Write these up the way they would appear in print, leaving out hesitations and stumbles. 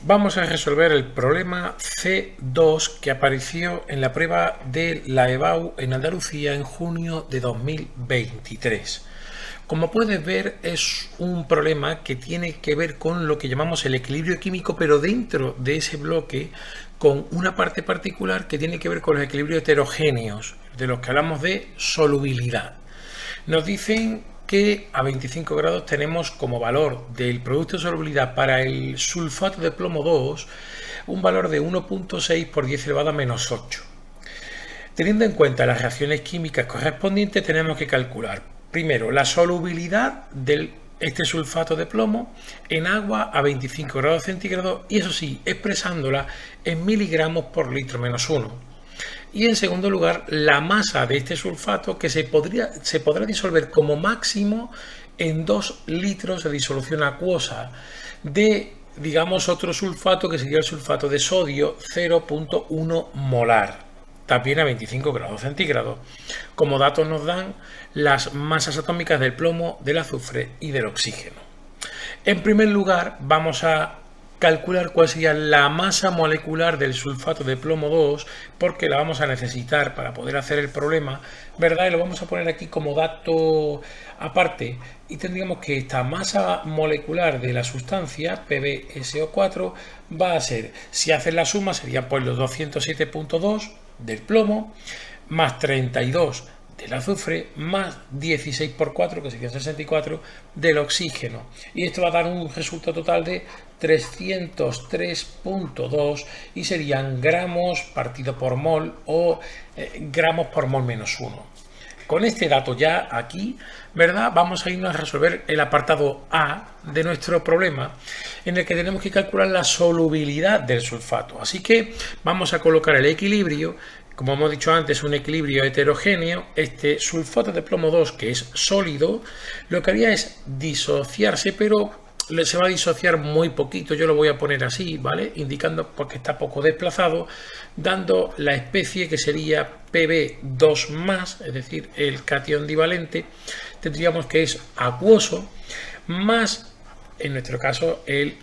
Vamos a resolver el problema C2 que apareció en la prueba de la EBAU en Andalucía en junio de 2023. Como puedes ver, es un problema que tiene que ver con lo que llamamos el equilibrio químico, pero dentro de ese bloque con una parte particular que tiene que ver con los equilibrios heterogéneos, de los que hablamos de solubilidad. Nos dicen que a 25 grados tenemos como valor del producto de solubilidad para el sulfato de plomo 2 un valor de 1,6 por 10 elevado a menos 8. Teniendo en cuenta las reacciones químicas correspondientes, tenemos que calcular primero la solubilidad de este sulfato de plomo en agua a 25 grados centígrados y eso sí, expresándola en miligramos por litro menos 1. Y en segundo lugar, la masa de este sulfato que se podrá disolver como máximo en 2 litros de disolución acuosa de, digamos, otro sulfato que sería el sulfato de sodio 0,1 molar, también a 25 grados centígrados. Como datos nos dan las masas atómicas del plomo, del azufre y del oxígeno. En primer lugar, vamos a calcular cuál sería la masa molecular del sulfato de plomo 2, porque la vamos a necesitar para poder hacer el problema, ¿verdad? Y lo vamos a poner aquí como dato aparte. Y tendríamos que esta masa molecular de la sustancia, PbSO4, va a ser, si haces la suma, sería pues los 207,2 del plomo, más 32 del azufre, más 16 por 4, que sería 64, del oxígeno. Y esto va a dar un resultado total de 303,2 y serían gramos partido por mol o gramos por mol menos 1. Con este dato ya aquí, ¿verdad? Vamos a irnos a resolver el apartado A de nuestro problema, en el que tenemos que calcular la solubilidad del sulfato. Así que vamos a colocar el equilibrio. Como hemos dicho antes, un equilibrio heterogéneo. Este sulfato de plomo 2, que es sólido, lo que haría es disociarse, pero se va a disociar muy poquito. Yo lo voy a poner así, ¿vale? Indicando porque está poco desplazado, dando la especie que sería Pb2+, es decir, el catión divalente. Tendríamos que es acuoso, más, en nuestro caso, el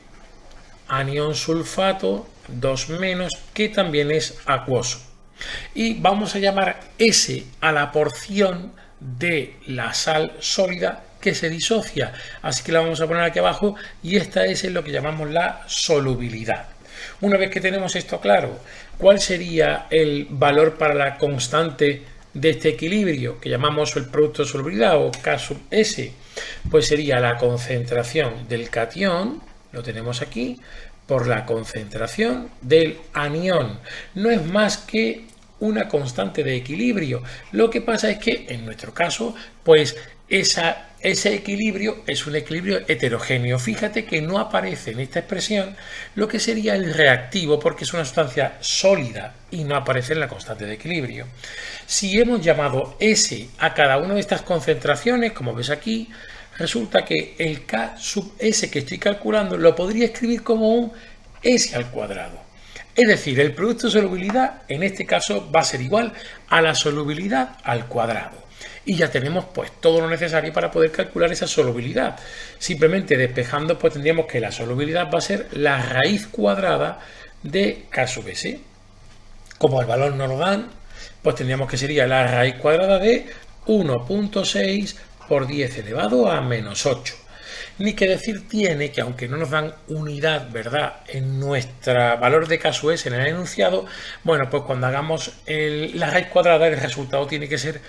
anión sulfato 2-, que también es acuoso. Y vamos a llamar S a la porción de la sal sólida que se disocia, así que la vamos a poner aquí abajo y esta S es lo que llamamos la solubilidad. Una vez que tenemos esto claro, ¿cuál sería el valor para la constante de este equilibrio que llamamos el producto de solubilidad o K sub S? Pues sería la concentración del catión, lo tenemos aquí, por la concentración del anión. No es más que una constante de equilibrio. Lo que pasa es que en nuestro caso, pues ese equilibrio es un equilibrio heterogéneo. Fíjate que no aparece en esta expresión lo que sería el reactivo, porque es una sustancia sólida y no aparece en la constante de equilibrio. Si hemos llamado S a cada una de estas concentraciones, como ves aquí, resulta que el K sub S que estoy calculando lo podría escribir como un S al cuadrado. Es decir, el producto de solubilidad en este caso va a ser igual a la solubilidad al cuadrado. Y ya tenemos pues todo lo necesario para poder calcular esa solubilidad. Simplemente despejando pues tendríamos que la solubilidad va a ser la raíz cuadrada de K sub S. Como el valor nos lo dan, pues tendríamos que sería la raíz cuadrada de 1,6 por 10 elevado a menos 8. Ni que decir tiene que, aunque no nos dan unidad, ¿verdad?, en nuestro valor de K sub S en el enunciado, bueno, pues cuando hagamos la raíz cuadrada, el resultado tiene que ser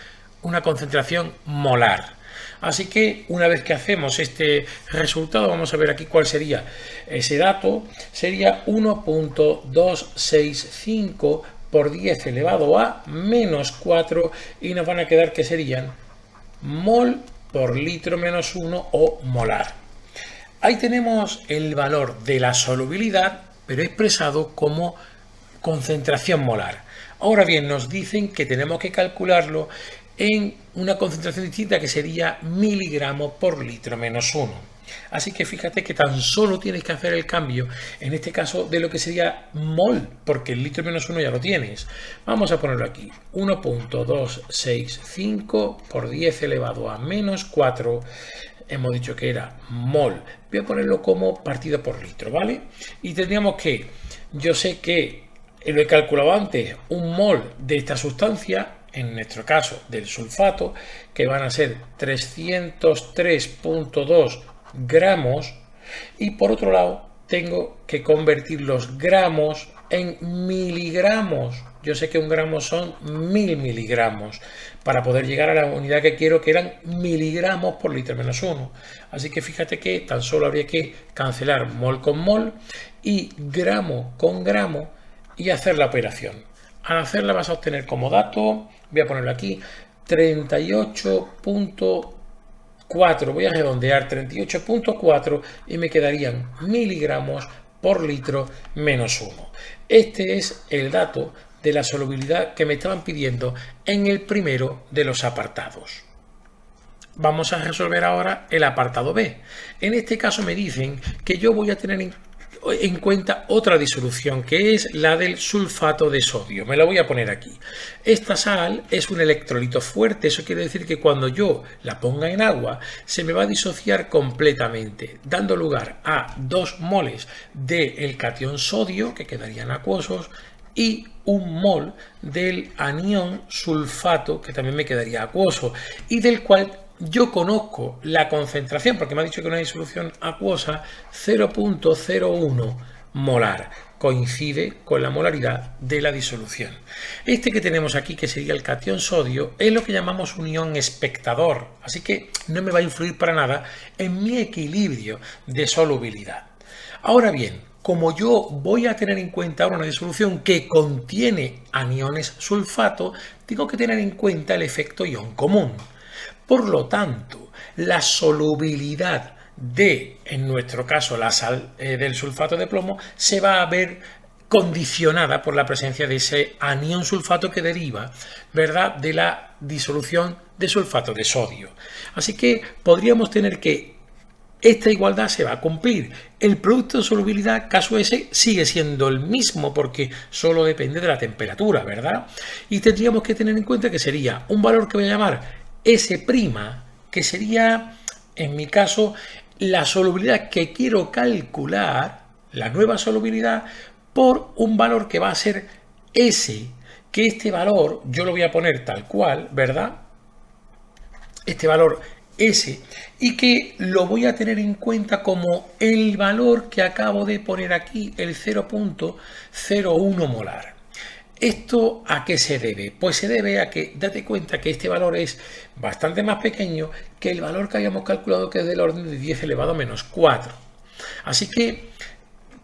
una concentración molar. Así que una vez que hacemos este resultado, vamos a ver aquí cuál sería ese dato. Sería 1,265 por 10 elevado a menos 4 y nos van a quedar que serían mol por litro menos 1 o molar. Ahí tenemos el valor de la solubilidad, pero expresado como concentración molar. Ahora bien, nos dicen que tenemos que calcularlo en una concentración distinta que sería miligramos por litro menos 1. Así que fíjate que tan solo tienes que hacer el cambio, en este caso, de lo que sería mol, porque el litro menos 1 ya lo tienes. Vamos a ponerlo aquí, 1,265 por 10 elevado a menos 4 hemos dicho que era mol. Voy a ponerlo como partido por litro, ¿vale? Y tendríamos que, yo sé que lo he calculado antes, un mol de esta sustancia, en nuestro caso del sulfato, que van a ser 303.2 gramos, y por otro lado tengo que convertir los gramos en miligramos. Yo sé que un gramo son 1000 miligramos para poder llegar a la unidad que quiero, que eran miligramos por litro menos 1. Así que fíjate que tan solo habría que cancelar mol con mol y gramo con gramo y hacer la operación. Al hacerla vas a obtener como dato, voy a ponerlo aquí, 38.4, voy a redondear 38.4 y me quedarían miligramos por litro menos 1. Este es el dato de la solubilidad que me estaban pidiendo en el primero de los apartados. Vamos a resolver ahora el apartado B. En este caso me dicen que yo voy a tener en cuenta otra disolución, que es la del sulfato de sodio. Me la voy a poner aquí. Esta sal es un electrolito fuerte, eso quiere decir que cuando yo la ponga en agua se me va a disociar completamente, dando lugar a 2 moles del catión sodio, que quedarían acuosos, y un mol del anión sulfato, que también me quedaría acuoso, y del cual yo conozco la concentración, porque me ha dicho que una disolución acuosa 0.01 molar. Coincide con la molaridad de la disolución. Este que tenemos aquí, que sería el catión sodio, es lo que llamamos unión espectador, así que no me va a influir para nada en mi equilibrio de solubilidad. Ahora bien, como yo voy a tener en cuenta ahora una disolución que contiene aniones sulfato, tengo que tener en cuenta el efecto ion común. Por lo tanto, la solubilidad de, en nuestro caso, la sal del sulfato de plomo, se va a ver condicionada por la presencia de ese anión sulfato que deriva, ¿verdad?, de la disolución de sulfato de sodio. Así que podríamos tener que esta igualdad se va a cumplir. El producto de solubilidad, caso S, sigue siendo el mismo porque solo depende de la temperatura, ¿verdad? Y tendríamos que tener en cuenta que sería un valor que voy a llamar S', que sería, en mi caso, la solubilidad que quiero calcular, la nueva solubilidad, por un valor que va a ser S, que este valor yo lo voy a poner tal cual, ¿verdad? Este valor S, y que lo voy a tener en cuenta como el valor que acabo de poner aquí, el 0.01 molar. ¿Esto a qué se debe? Pues se debe a que, date cuenta que este valor es bastante más pequeño que el valor que habíamos calculado, que es del orden de 10 elevado a menos 4. Así que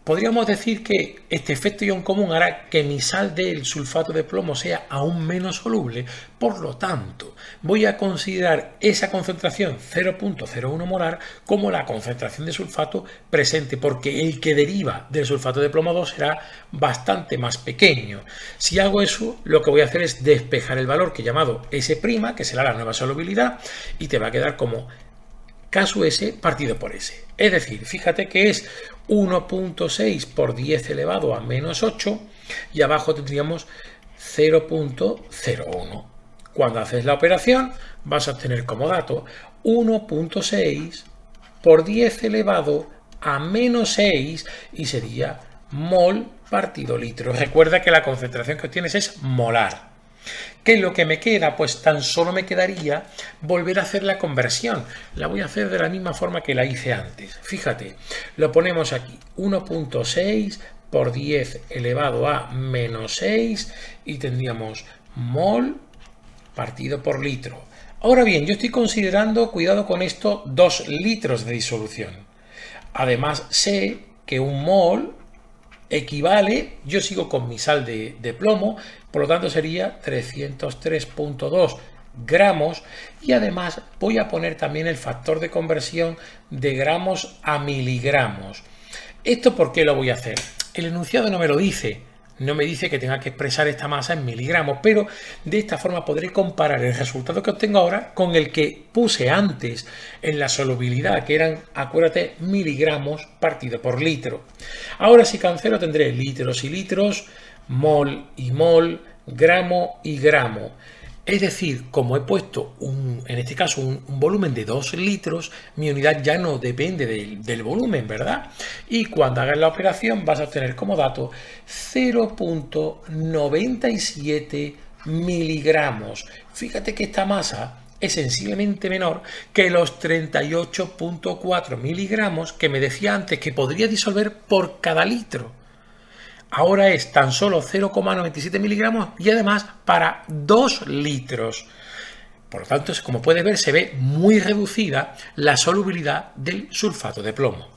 podríamos decir que este efecto ion común hará que mi sal del sulfato de plomo sea aún menos soluble. Por lo tanto, voy a considerar esa concentración 0.01 molar como la concentración de sulfato presente, porque el que deriva del sulfato de plomo 2 será bastante más pequeño. Si hago eso, lo que voy a hacer es despejar el valor que he llamado S', que será la nueva solubilidad, y te va a quedar como caso S partido por S. Es decir, fíjate que es 1.6 por 10 elevado a menos 8 y abajo tendríamos 0.01. Cuando haces la operación vas a obtener como dato 1.6 por 10 elevado a menos 6 y sería mol partido litro. Recuerda que la concentración que obtienes es molar. ¿Qué es lo que me queda? Pues tan solo me quedaría volver a hacer la conversión. La voy a hacer de la misma forma que la hice antes. Fíjate, lo ponemos aquí, 1.6 por 10 elevado a menos 6 y tendríamos mol partido por litro. Ahora bien, yo estoy considerando, cuidado con esto, 2 litros de disolución. Además sé que un mol equivale, yo sigo con mi sal de plomo, por lo tanto sería 303.2 gramos y además voy a poner también el factor de conversión de gramos a miligramos. ¿Esto por qué lo voy a hacer? El enunciado no me lo dice, no me dice que tenga que expresar esta masa en miligramos, pero de esta forma podré comparar el resultado que obtengo ahora con el que puse antes en la solubilidad, que eran, acuérdate, miligramos partido por litro. Ahora si cancelo tendré litros y litros, mol y mol, gramo y gramo. Es decir, como he puesto en este caso un volumen de 2 litros, mi unidad ya no depende del volumen, ¿verdad? Y cuando hagas la operación vas a obtener como dato 0,97 miligramos. Fíjate que esta masa es sensiblemente menor que los 38,4 miligramos que me decía antes que podría disolver por cada litro. Ahora es tan solo 0,97 miligramos y además para 2 litros. Por lo tanto, como puedes ver, se ve muy reducida la solubilidad del sulfato de plomo.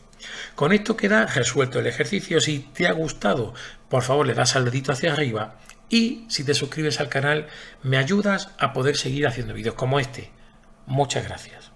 Con esto queda resuelto el ejercicio. Si te ha gustado, por favor le das al dedito hacia arriba y si te suscribes al canal me ayudas a poder seguir haciendo vídeos como este. Muchas gracias.